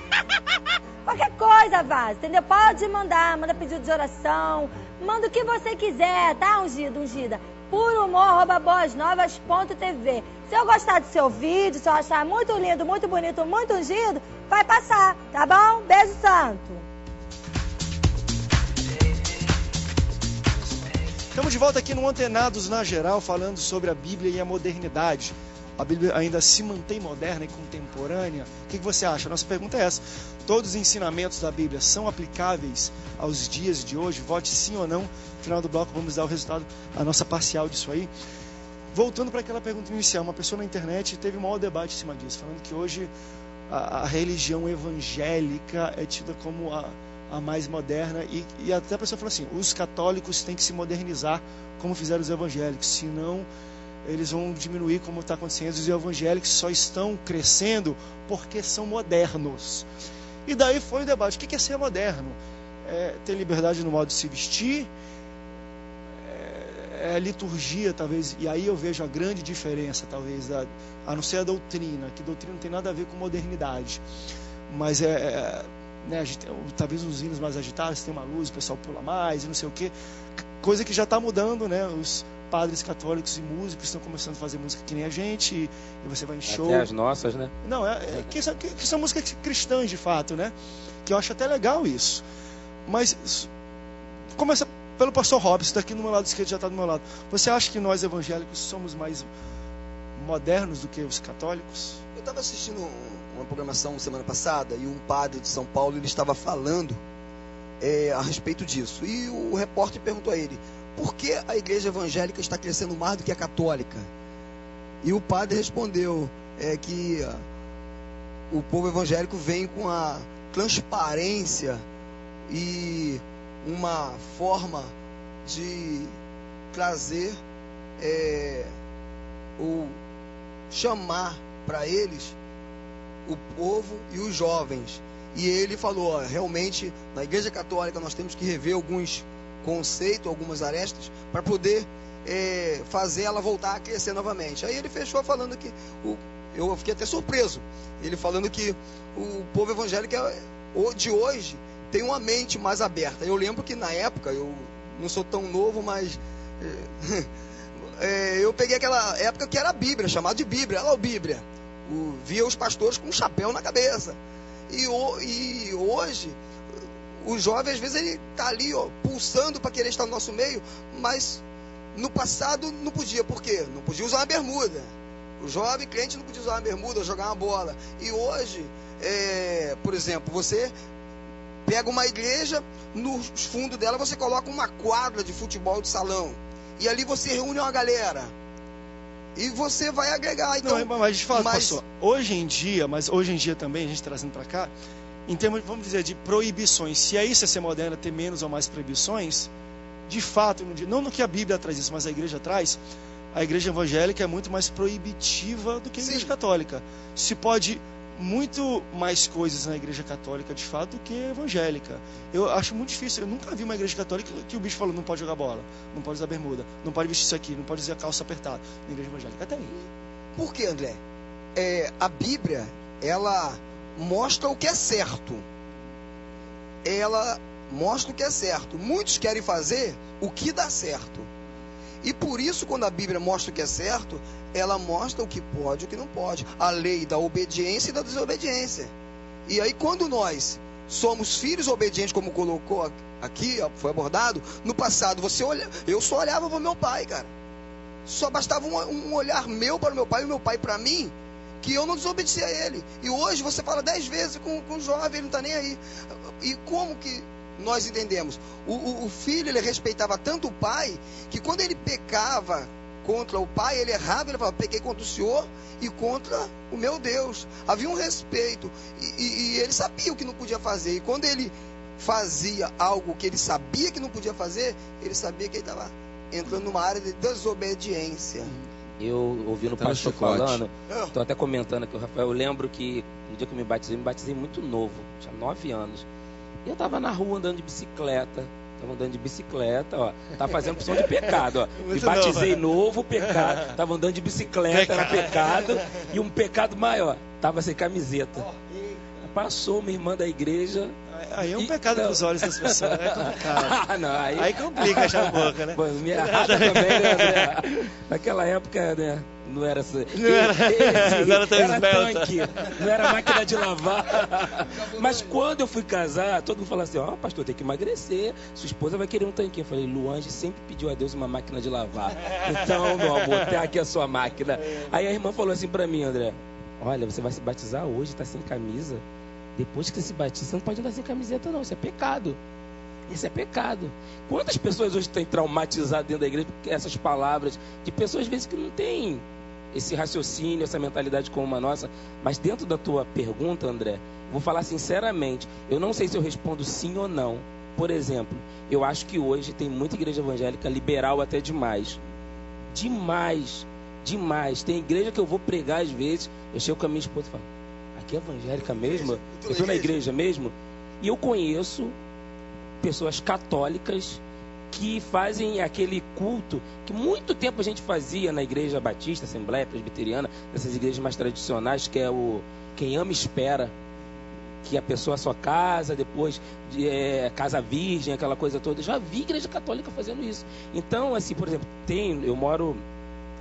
Qualquer coisa, Vaso, entendeu? Pode mandar, manda pedido de oração, manda o que você quiser, tá, ungido, ungida? purohumor@boasnovas.tv. Se eu gostar do seu vídeo, se eu achar muito lindo, muito bonito, muito ungido, vai passar, tá bom? Beijo santo. Estamos de volta aqui no Antenados na Geral, falando sobre a Bíblia e a modernidade. A Bíblia ainda se mantém moderna e contemporânea? O que você acha? A nossa pergunta é essa. Todos os ensinamentos da Bíblia são aplicáveis aos dias de hoje? Vote sim ou não. No final do bloco vamos dar o resultado, a nossa parcial disso aí. Voltando para aquela pergunta inicial, uma pessoa na internet teve um maior debate em cima disso, falando que hoje a religião evangélica é tida como a mais moderna e até a pessoa falou assim, os católicos têm que se modernizar como fizeram os evangélicos, senão eles vão diminuir como está acontecendo. Os evangélicos só estão crescendo porque são modernos. E daí foi o debate, o que é ser moderno? É ter liberdade no modo de se vestir, é liturgia talvez, e aí eu vejo a grande diferença talvez, a não ser a doutrina, que doutrina não tem nada a ver com modernidade, mas né, talvez os hinos mais agitados, tem uma luz, o pessoal pula mais e não sei o que, coisa que já está mudando, né? Os padres católicos e músicos estão começando a fazer música que nem a gente, e você vai em show. Até as nossas, né? Não, que são músicas cristãs de fato, né? Que eu acho até legal isso. Mas começa pelo pastor Robson, daqui no meu lado esquerdo já está do meu lado. Você acha que nós evangélicos somos mais modernos do que os católicos? Eu estava assistindo uma programação semana passada e um padre de São Paulo ele estava falando a respeito disso. E o repórter perguntou a ele, por que a igreja evangélica está crescendo mais do que a católica? E o padre respondeu que o povo evangélico vem com a transparência e uma forma de trazer ou chamar para eles o povo e os jovens. E ele falou, realmente na igreja católica nós temos que rever alguns conceitos, algumas arestas, para poder fazer ela voltar a crescer novamente. Aí ele fechou falando que, eu fiquei até surpreso, ele falando que o povo evangélico de hoje tem uma mente mais aberta. Eu lembro que na época, eu não sou tão novo, mas eu peguei aquela época que era a Bíblia, chamada de Bíblia, olha lá o Bíblia. Via os pastores com um chapéu na cabeça. E hoje, o jovem às vezes ele está ali pulsando para querer estar no nosso meio, mas no passado não podia. Por quê? Não podia usar uma bermuda. O jovem crente não podia usar uma bermuda, jogar uma bola. E hoje, por exemplo, você pega uma igreja, no fundo dela você coloca uma quadra de futebol de salão. E ali você reúne uma galera. E você vai agregar. Então, não, mas de fato, pastor, hoje em dia também, a gente trazendo para cá, em termos, vamos dizer, de proibições, se é isso ser moderno, ter menos ou mais proibições, de fato, não no que a Bíblia traz isso, mas a igreja traz, a igreja evangélica é muito mais proibitiva do que a igreja católica. Se pode muito mais coisas na igreja católica, de fato, do que a evangélica. Eu acho muito difícil, eu nunca vi uma igreja católica que o bicho falou, não pode jogar bola, não pode usar bermuda, não pode vestir isso aqui, não pode usar calça apertada. Na igreja evangélica até aí. Por que, André? A Bíblia, ela mostra o que é certo. Ela mostra o que é certo. Muitos querem fazer o que dá certo. E por isso, quando a Bíblia mostra o que é certo, ela mostra o que pode e o que não pode. A lei da obediência e da desobediência. E aí, quando nós somos filhos obedientes, como colocou aqui, foi abordado, no passado, eu só olhava para o meu pai, cara. Só bastava um olhar meu para o meu pai e o meu pai para mim, que eu não desobedecia a ele. E hoje você fala 10 vezes com o jovem, ele não está nem aí. E como que nós entendemos? O filho, ele respeitava tanto o pai, que quando ele pecava contra o pai, ele errava, ele falava, pequei contra o Senhor e contra o meu Deus. Havia um respeito. E ele sabia o que não podia fazer. E quando ele fazia algo que ele sabia que não podia fazer, ele sabia que ele estava entrando numa área de desobediência. Eu ouvindo o pastor falando, estou até comentando aqui, o Rafael, eu lembro que no dia que eu me batizei muito novo, tinha 9 anos. E eu estava na rua andando de bicicleta. Ó. Tava fazendo opção de pecado, ó. Me batizei novo, pecado. Tava andando de bicicleta, era pecado. E um pecado maior, tava sem camiseta. Passou uma irmã da igreja. Aí é um pecado pros olhos das pessoas, é complicado. Não, aí complica a boca, né? Pô, me errada também, né? Naquela época, né? Não era assim. Não era tão esbelta. Tanque, não era máquina de lavar. Mas quando eu fui casar, todo mundo falou assim, ó, pastor, tem que emagrecer, sua esposa vai querer um tanquinho. Eu falei, Luange sempre pediu a Deus uma máquina de lavar. Então, meu amor, tem aqui a sua máquina. Aí a irmã falou assim pra mim, André, olha, você vai se batizar hoje, tá sem camisa. Depois que você se batiza, você não pode andar sem camiseta não, isso é pecado. Isso é pecado. Quantas pessoas hoje estão traumatizadas dentro da igreja por essas palavras de pessoas às vezes que não têm esse raciocínio, essa mentalidade como a nossa. Mas dentro da tua pergunta, André, vou falar sinceramente, eu não sei se eu respondo sim ou não. Por exemplo, eu acho que hoje tem muita igreja evangélica liberal até demais. Demais. Tem igreja que eu vou pregar às vezes, eu chego com a minha esposa e falo, aqui é evangélica mesmo? Eu estou na igreja mesmo? E eu conheço pessoas católicas que fazem aquele culto que muito tempo a gente fazia na igreja batista, assembleia presbiteriana, essas igrejas mais tradicionais, que é o quem ama espera, que a pessoa só casa, depois casa virgem, aquela coisa toda. Já vi igreja católica fazendo isso. Então, assim, por exemplo, eu moro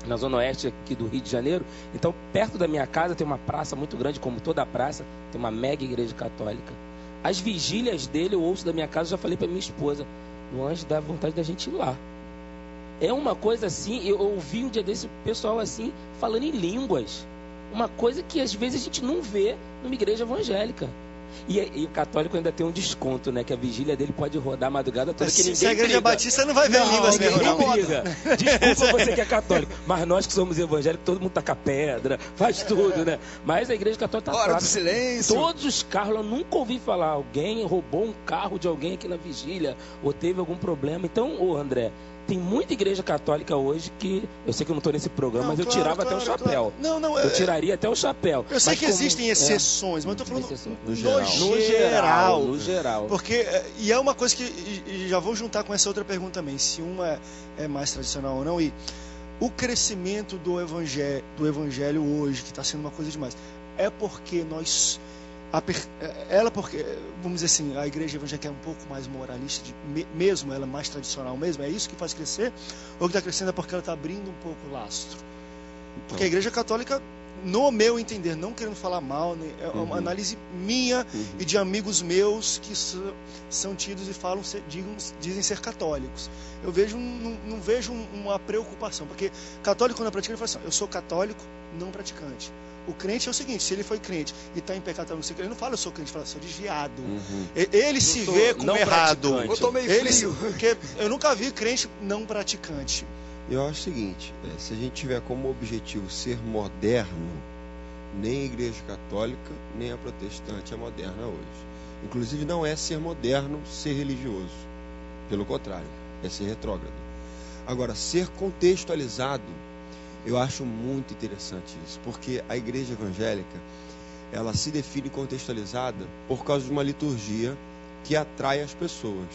na zona oeste aqui do Rio de Janeiro, então perto da minha casa tem uma praça muito grande, como toda a praça, tem uma mega igreja católica. As vigílias dele eu ouço da minha casa, já falei para minha esposa, no anjo dá vontade da gente ir lá. É uma coisa assim, eu ouvi um dia desse pessoal assim, falando em línguas. Uma coisa que às vezes a gente não vê numa igreja evangélica. E o católico ainda tem um desconto, né? Que a vigília dele pode rodar a madrugada toda, que ninguém se a igreja briga. batista não vai ver línguas mesmo, não. Briga. Desculpa você que é católico, mas nós que somos evangélicos, todo mundo taca pedra, faz tudo, né? Mas a igreja católica tá hora do silêncio. Todos os carros, eu nunca ouvi falar, alguém roubou um carro de alguém aqui na vigília, ou teve algum problema. Então, André, tem muita igreja católica hoje que, eu sei que eu não estou nesse programa, mas eu tirava até o chapéu. Não, eu tiraria até o chapéu. Eu sei que existem exceções, mas eu estou falando no geral. Porque, e é uma coisa que, e já vou juntar com essa outra pergunta também, se uma é mais tradicional ou não, e o crescimento do evangelho hoje, que está sendo uma coisa demais, é porque porque, vamos dizer assim, a igreja evangélica é um pouco mais moralista, mesmo, ela é mais tradicional mesmo, é isso que faz crescer? Ou que está crescendo é porque ela está abrindo um pouco o lastro? Porque a igreja católica, no meu entender, não querendo falar mal, né, é uma análise minha e de amigos meus que são tidos e falam, dizem ser católicos. Eu não vejo uma preocupação, porque católico quando é praticante, ele fala assim, eu sou católico não praticante. O crente é o seguinte, se ele foi crente e está em pecado, ele não fala eu sou crente, ele fala sou desviado. Ele se vê como errado. Eu tô meio frio. Porque eu nunca vi crente não praticante. Eu acho o seguinte, se a gente tiver como objetivo ser moderno, nem a igreja católica, nem a protestante é moderna hoje. Inclusive não é ser moderno, ser religioso. Pelo contrário, é ser retrógrado. Agora, ser contextualizado, eu acho muito interessante isso, porque a igreja evangélica, ela se define contextualizada por causa de uma liturgia que atrai as pessoas.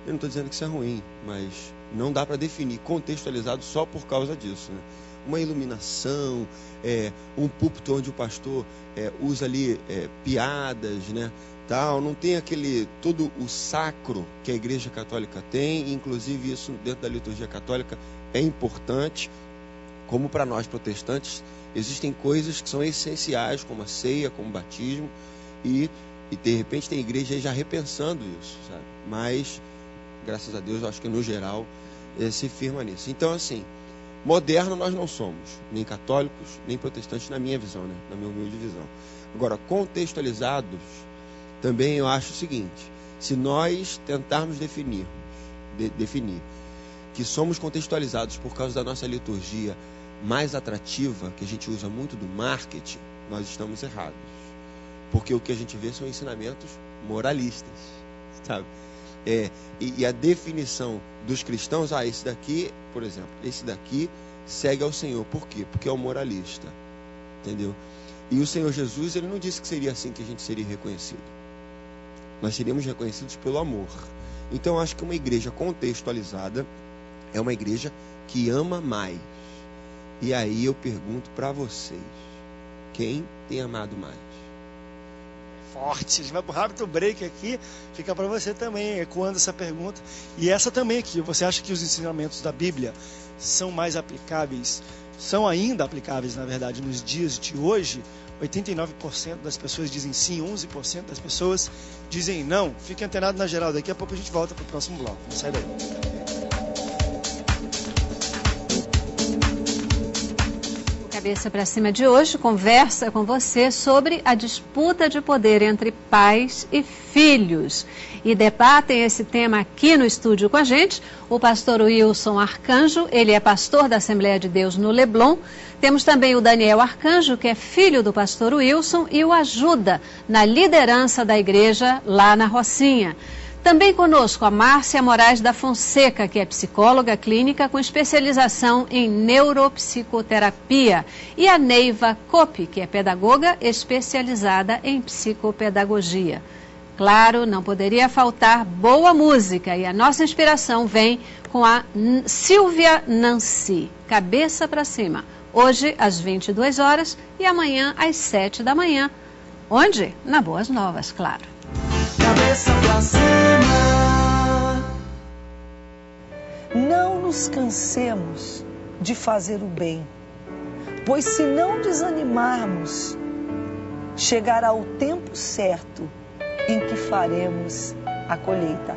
Eu não estou dizendo que isso é ruim, mas não dá para definir contextualizado só por causa disso, né? uma iluminação, um púlpito onde o pastor usa ali piadas, né? Tal, não tem todo o sacro que a Igreja Católica tem, inclusive isso dentro da liturgia católica é importante, como para nós protestantes, existem coisas que são essenciais, como a ceia, como o batismo, e de repente tem igreja aí já repensando isso, sabe? Mas, graças a Deus, eu acho que no geral se firma nisso. Então, assim, moderno nós não somos, nem católicos, nem protestantes, na minha visão, né? Na minha humilde visão. Agora, contextualizados, também eu acho o seguinte: se nós tentarmos definir que somos contextualizados por causa da nossa liturgia mais atrativa, que a gente usa muito do marketing, nós estamos errados. Porque o que a gente vê são ensinamentos moralistas, sabe? E a definição dos cristãos, esse daqui, por exemplo, esse daqui segue ao Senhor. Por quê? Porque é o moralista, entendeu? E o Senhor Jesus, ele não disse que seria assim que a gente seria reconhecido. Nós seríamos reconhecidos pelo amor. Então, eu acho que uma igreja contextualizada é uma igreja que ama mais. E aí eu pergunto para vocês, quem tem amado mais? Forte. A gente vai para o rápido break aqui, fica para você também, ecoando essa pergunta. E essa também aqui, você acha que os ensinamentos da Bíblia são mais aplicáveis, são ainda aplicáveis, na verdade, nos dias de hoje? 89% das pessoas dizem sim, 11% das pessoas dizem não. Fique antenado na geral, daqui a pouco a gente volta para o próximo bloco. Não sai daí. Cabeça para Cima de hoje conversa com você sobre a disputa de poder entre pais e filhos. E debatem esse tema aqui no estúdio com a gente o pastor Wilson Arcanjo, ele é pastor da Assembleia de Deus no Leblon. Temos também o Daniel Arcanjo, que é filho do pastor Wilson e o ajuda na liderança da igreja lá na Rocinha. Também conosco a Márcia Moraes da Fonseca, que é psicóloga clínica com especialização em neuropsicoterapia, e a Neiva Cope, que é pedagoga especializada em psicopedagogia. Claro, não poderia faltar boa música, e a nossa inspiração vem com a Silvia Nancy, Cabeça para Cima, hoje às 22 horas e amanhã às 7 da manhã. Onde? Na Boas Novas, claro. Cabeça pra cima. Não nos cansemos de fazer o bem, pois se não desanimarmos, chegará o tempo certo em que faremos a colheita.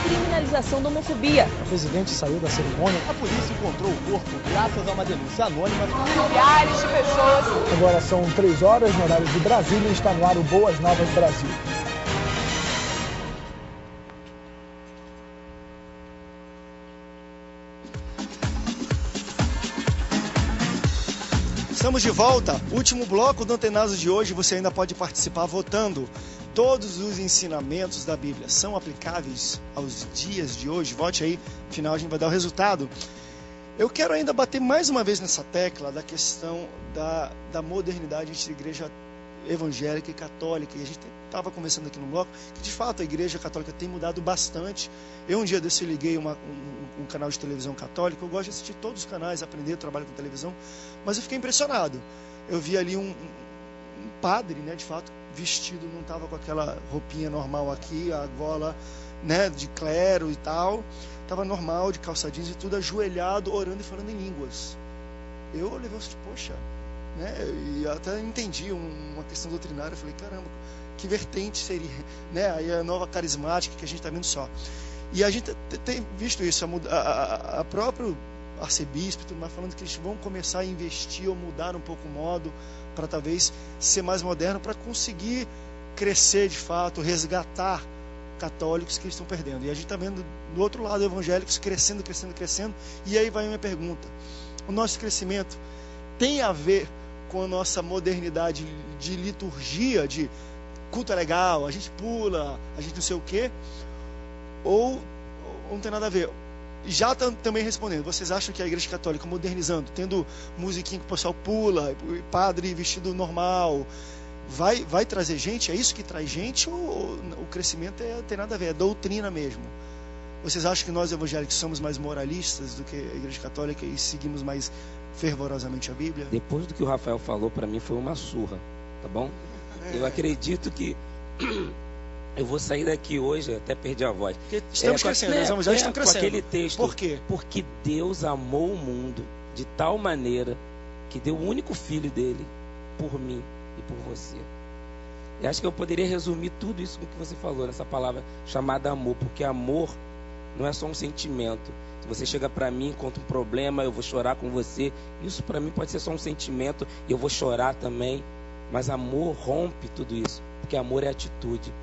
Criminalização da homofobia. O presidente saiu da cerimônia. A polícia encontrou o corpo graças a uma denúncia anônima. Milhares de pessoas. Agora são 3 horas no horário de Brasília e está no ar o Boas Novas Brasil. Estamos de volta. Último bloco do Antenazo de hoje. Você ainda pode participar votando. Todos os ensinamentos da Bíblia são aplicáveis aos dias de hoje? Vote aí, afinal a gente vai dar o resultado. Eu quero ainda bater mais uma vez nessa tecla da questão da modernidade entre igreja evangélica e católica. E a gente estava conversando aqui no bloco que de fato a igreja católica tem mudado bastante. Eu um dia desse liguei um canal de televisão católico. Eu gosto de assistir todos os canais, aprender, eu trabalho com televisão, mas eu fiquei impressionado. Eu vi ali um padre, né, de fato, vestido, não estava com aquela roupinha normal aqui, a gola, né, de clero e tal, estava normal, de calça jeans e tudo, ajoelhado, orando e falando em línguas. Eu levei assim, poxa, né, e até entendi uma questão doutrinária, eu falei, caramba, que vertente seria, né, aí a nova carismática que a gente está vendo só. E a gente tem visto isso, a próprio arcebispo, tudo mais, falando que eles vão começar a investir ou mudar um pouco o modo para talvez ser mais moderno, para conseguir crescer de fato, resgatar católicos que eles estão perdendo. E a gente está vendo do outro lado evangélicos crescendo. E aí vai a minha pergunta: o nosso crescimento tem a ver com a nossa modernidade de liturgia, de culto é legal, a gente pula, a gente não sei o quê, ou não tem nada a ver? Já também respondendo, vocês acham que a Igreja Católica modernizando, tendo musiquinha que o pessoal pula, padre vestido normal, vai trazer gente? É isso que traz gente, ou o crescimento tem nada a ver, é doutrina mesmo? Vocês acham que nós evangélicos somos mais moralistas do que a Igreja Católica e seguimos mais fervorosamente a Bíblia? Depois do que o Rafael falou, para mim foi uma surra, tá bom? Eu acredito que eu vou sair daqui hoje, até perdi a voz. Porque estamos crescendo, os evangélicos estão crescendo. Com aquele texto. Por quê? Porque Deus amou o mundo de tal maneira que deu o único filho dele por mim e por você. Eu acho que eu poderia resumir tudo isso com o que você falou nessa palavra chamada amor, porque amor não é só um sentimento. Se você chega para mim, conta um problema, eu vou chorar com você. Isso para mim pode ser só um sentimento e eu vou chorar também. Mas amor rompe tudo isso, porque amor é atitude.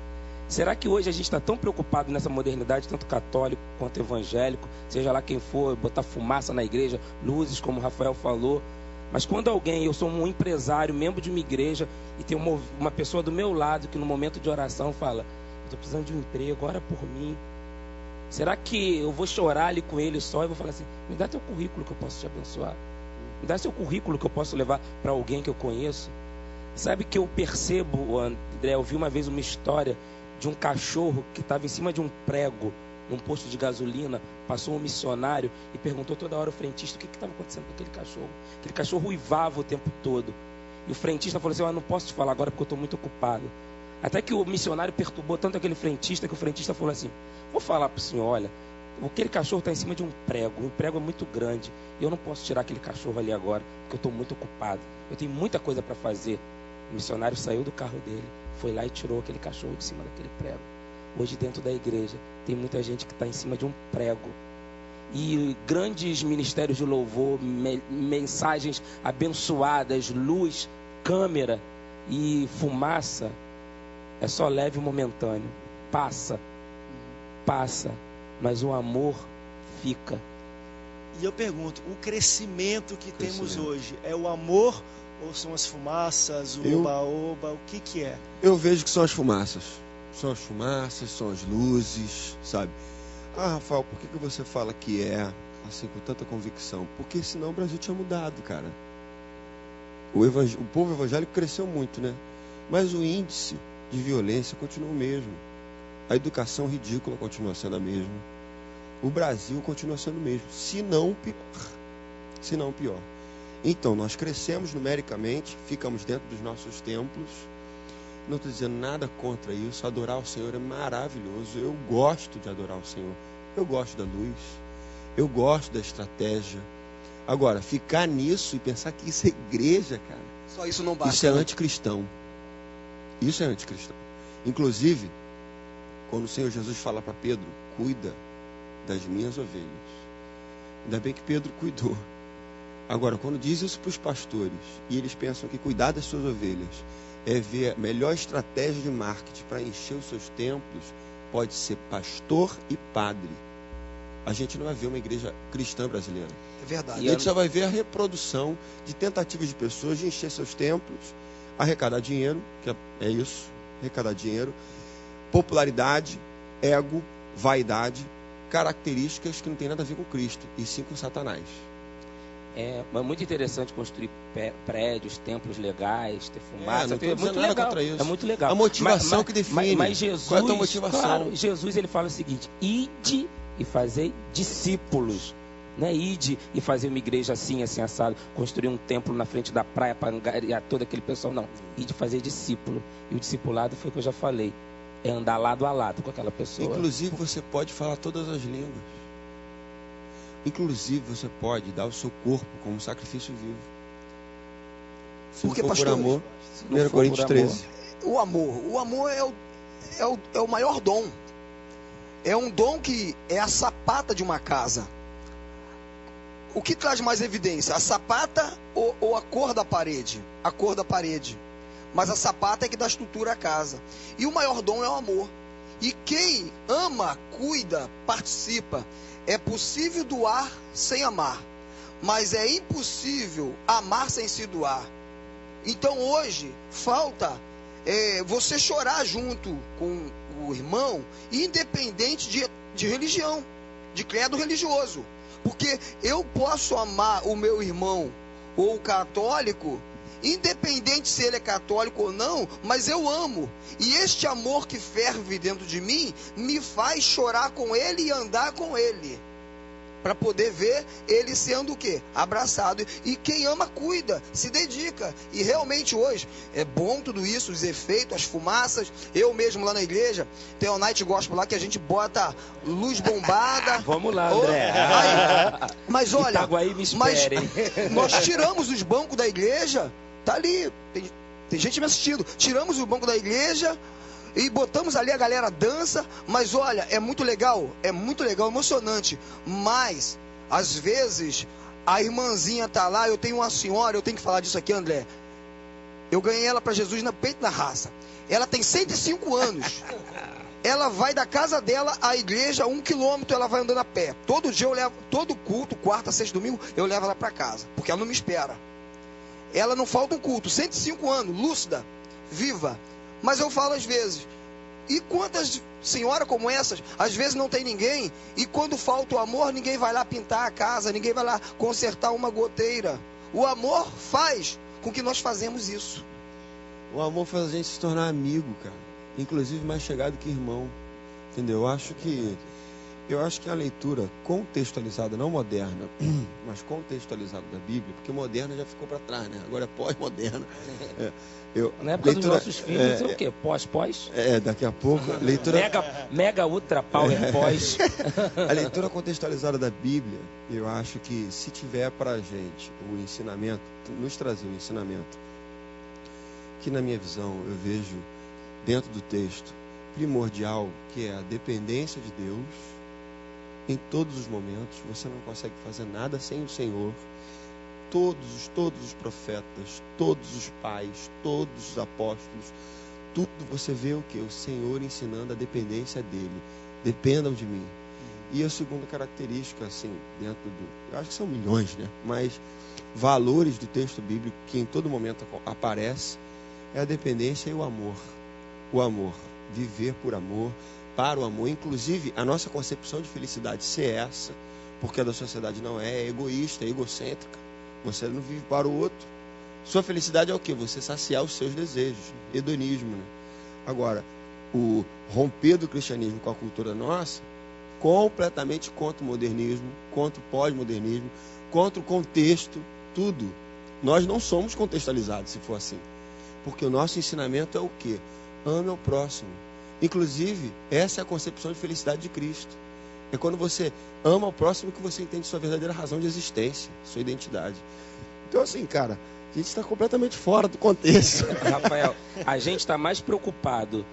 Será que hoje a gente está tão preocupado nessa modernidade, tanto católico quanto evangélico, seja lá quem for, botar fumaça na igreja, luzes, como o Rafael falou? Mas quando eu sou um empresário, membro de uma igreja, e tem uma pessoa do meu lado que no momento de oração fala: eu estou precisando de um emprego, ora por mim. Será que eu vou chorar ali com ele só e vou falar assim: me dá teu currículo que eu posso te abençoar? Me dá seu currículo que eu posso levar para alguém que eu conheço? Sabe que eu percebo, André, eu vi uma vez uma história de um cachorro que estava em cima de um prego num posto de gasolina. Passou um missionário e perguntou toda hora ao frentista o que estava acontecendo com aquele cachorro. Aquele cachorro uivava o tempo todo. E o frentista falou assim: eu não posso te falar agora porque eu estou muito ocupado. Até que o missionário perturbou tanto aquele frentista que o frentista falou assim: vou falar para o senhor, olha, aquele cachorro está em cima de um prego é muito grande, e eu não posso tirar aquele cachorro ali agora porque eu estou muito ocupado, eu tenho muita coisa para fazer. O missionário saiu do carro dele, foi lá e tirou aquele cachorro de cima daquele prego. Hoje dentro da igreja tem muita gente que está em cima de um prego. E grandes ministérios de louvor, mensagens abençoadas, luz, câmera e fumaça, é só leve e momentâneo. Passa, mas o amor fica. E eu pergunto, o crescimento que temos hoje é o amor ou são as fumaças, o oba-oba, o que é? Eu vejo que são as fumaças. São as fumaças, são as luzes, sabe? Ah, Rafael, por que você fala que é assim com tanta convicção? Porque senão o Brasil tinha mudado, cara. O povo evangélico cresceu muito, né? Mas o índice de violência continua o mesmo. A educação ridícula continua sendo a mesma. O Brasil continua sendo o mesmo, se não pior. Então, nós crescemos numericamente, ficamos dentro dos nossos templos. Não estou dizendo nada contra isso. Adorar o Senhor é maravilhoso. Eu gosto de adorar o Senhor. Eu gosto da luz. Eu gosto da estratégia. Agora, ficar nisso e pensar que isso é igreja, cara. Só isso não basta. Isso é anticristão. Isso é anticristão. Inclusive, quando o Senhor Jesus fala para Pedro: cuida das minhas ovelhas. Ainda bem que Pedro cuidou. Agora, quando diz isso para os pastores e eles pensam que cuidar das suas ovelhas é ver a melhor estratégia de marketing para encher os seus templos, pode ser pastor e padre. A gente não vai ver uma igreja cristã brasileira. É verdade. E a gente só vai ver a reprodução de tentativas de pessoas de encher seus templos, arrecadar dinheiro, que é isso, arrecadar dinheiro, popularidade, ego, vaidade, características que não tem nada a ver com Cristo, e sim com Satanás. É muito interessante construir prédios, templos legais, ter fumaça. Não estou dizendo nada contra isso. É muito legal. A motivação que define. Mas Jesus, qual é a tua motivação? Claro, Jesus ele fala o seguinte: ide e fazei discípulos. Não é ide e fazer uma igreja assim, assim, assado, construir um templo na frente da praia para angariar todo aquele pessoal. Não, ide fazer discípulo. E o discipulado foi o que eu já falei. É andar lado a lado com aquela pessoa. Inclusive você pode falar todas as línguas. Inclusive você pode dar o seu corpo como sacrifício vivo. Porque, for pastor, por amor, 1 Coríntios 13. O amor é o maior dom. É um dom que é a sapata de uma casa. O que traz mais evidência? A sapata ou a cor da parede? A cor da parede. Mas a sapata é que dá estrutura à casa. E o maior dom é o amor. E quem ama, cuida, participa. É possível doar sem amar, mas é impossível amar sem se doar. Então hoje falta você chorar junto com o irmão, independente de religião, de credo religioso. Porque eu posso amar o meu irmão ou o católico, independente se ele é católico ou não, mas eu amo. E este amor que ferve dentro de mim me faz chorar com ele e andar com ele, para poder ver ele sendo o quê? Abraçado. E quem ama, cuida, se dedica. E realmente hoje é bom tudo isso, os efeitos, as fumaças. Eu mesmo lá na igreja, tem o Night Gospel lá que a gente bota luz bombada. Vamos lá, André. Mas olha, Itaguaí, me espere, hein? nós tiramos os bancos da igreja, tá ali, tem gente me assistindo. Tiramos o banco da igreja e botamos ali, a galera dança, mas olha, é muito legal, emocionante. Mas, às vezes, a irmãzinha tá lá, eu tenho uma senhora, eu tenho que falar disso aqui, André. Eu ganhei ela para Jesus na peito da raça. Ela tem 105 anos. Ela vai da casa dela à igreja, 1 quilômetro, ela vai andando a pé. Todo dia eu levo, todo culto, quarta, sexta, domingo, eu levo ela para casa, porque ela não me espera. Ela não falta um culto, 105 anos, lúcida, viva. Mas eu falo às vezes, e quantas senhoras como essas, às vezes não tem ninguém, e quando falta o amor, ninguém vai lá pintar a casa, ninguém vai lá consertar uma goteira. O amor faz com que nós fazemos isso. O amor faz a gente se tornar amigo, cara. Inclusive mais chegado que irmão. Entendeu? Eu acho que a leitura contextualizada, não moderna, mas contextualizada da Bíblia, porque moderna já ficou para trás, né? Agora é pós-moderna. Na época dos nossos filhos, é o quê? Pós? Daqui a pouco. Leitura... Mega ultra power pós. A leitura contextualizada da Bíblia, eu acho que se tiver para a gente o ensinamento, nos trazer o ensinamento, que na minha visão eu vejo dentro do texto primordial, que é a dependência de Deus. Em todos os momentos, você não consegue fazer nada sem o Senhor. Todos os profetas, todos os pais, todos os apóstolos, tudo você vê o que? O Senhor ensinando a dependência dele. Dependam de mim. E a segunda característica, assim, dentro do... Eu acho que são milhões, né? Mas valores do texto bíblico que em todo momento aparece é a dependência e o amor. O amor. Viver por amor, para o amor. Inclusive, a nossa concepção de felicidade ser essa, porque a da sociedade não é egoísta, é egocêntrica. Você não vive para o outro. Sua felicidade é o quê? Você saciar os seus desejos. Hedonismo, né? Agora, o romper do cristianismo com a cultura nossa, completamente contra o modernismo, contra o pós-modernismo, contra o contexto, tudo. Nós não somos contextualizados se for assim. Porque o nosso ensinamento é o quê? Ame ao próximo. Inclusive, essa é a concepção de felicidade de Cristo. É quando você ama ao próximo que você entende sua verdadeira razão de existência, sua identidade. Então, assim, cara, a gente está completamente fora do contexto. Rafael, a gente está mais preocupado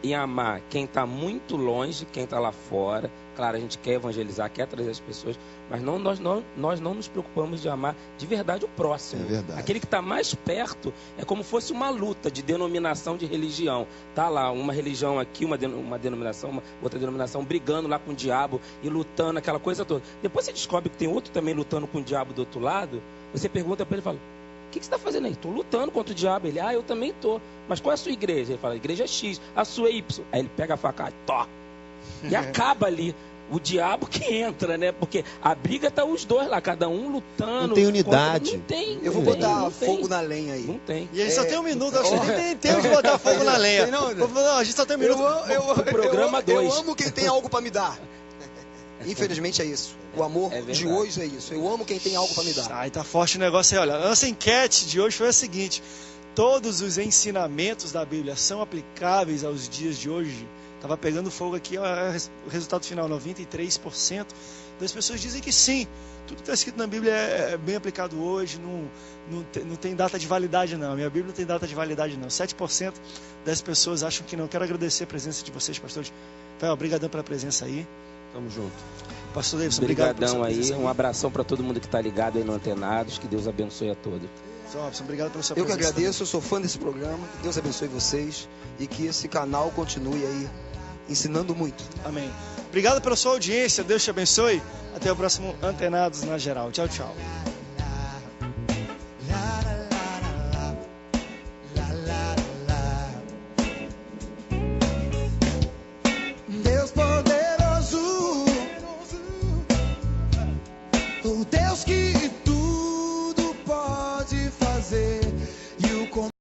em amar quem está muito longe, quem está lá fora. Claro, a gente quer evangelizar, quer trazer as pessoas, mas nós não nos preocupamos de amar de verdade o próximo. É verdade. Aquele que está mais perto é como fosse uma luta de denominação de religião. Tá lá uma religião aqui, uma denominação, outra denominação, brigando lá com o diabo e lutando, aquela coisa toda. Depois você descobre que tem outro também lutando com o diabo do outro lado, você pergunta para ele e fala: o que você está fazendo aí? Estou lutando contra o diabo. Ele: eu também estou. Mas qual é a sua igreja? Ele fala: igreja X. A sua é Y. Aí ele pega a faca e tó. E acaba ali. O diabo que entra, né? Porque a briga tá os dois lá, cada um lutando. Não tem unidade. Não tem. Eu vou botar fogo na lenha aí. Não tem. E a gente só tem um minuto, acho que nem tem tempo de botar fogo na lenha. Não, a gente só tem um minuto. Programa 2. Eu amo quem tem algo para me dar. Infelizmente é isso. O amor de hoje é isso. Eu amo quem tem algo para me dar. Ai, tá forte o negócio aí. Olha, a nossa enquete de hoje foi a seguinte: todos os ensinamentos da Bíblia são aplicáveis aos dias de hoje? Estava pegando fogo aqui, o resultado final, 93% das pessoas dizem que sim. Tudo que está escrito na Bíblia é bem aplicado hoje, não tem data de validade não. Minha Bíblia não tem data de validade não. 7% das pessoas acham que não. Quero agradecer a presença de vocês, pastores. Obrigadão pela presença aí. Tamo junto. Pastor Davidson, obrigado pela sua presença aí. Um abração para todo mundo que está ligado aí no Antenados. Que Deus abençoe a todos. Robson, obrigado pela sua presença. Eu que agradeço, também. Eu sou fã desse programa. Que Deus abençoe vocês e que esse canal continue aí ensinando muito. Amém. Obrigado pela sua audiência, Deus te abençoe. Até o próximo Antenados na Geral. Tchau, tchau.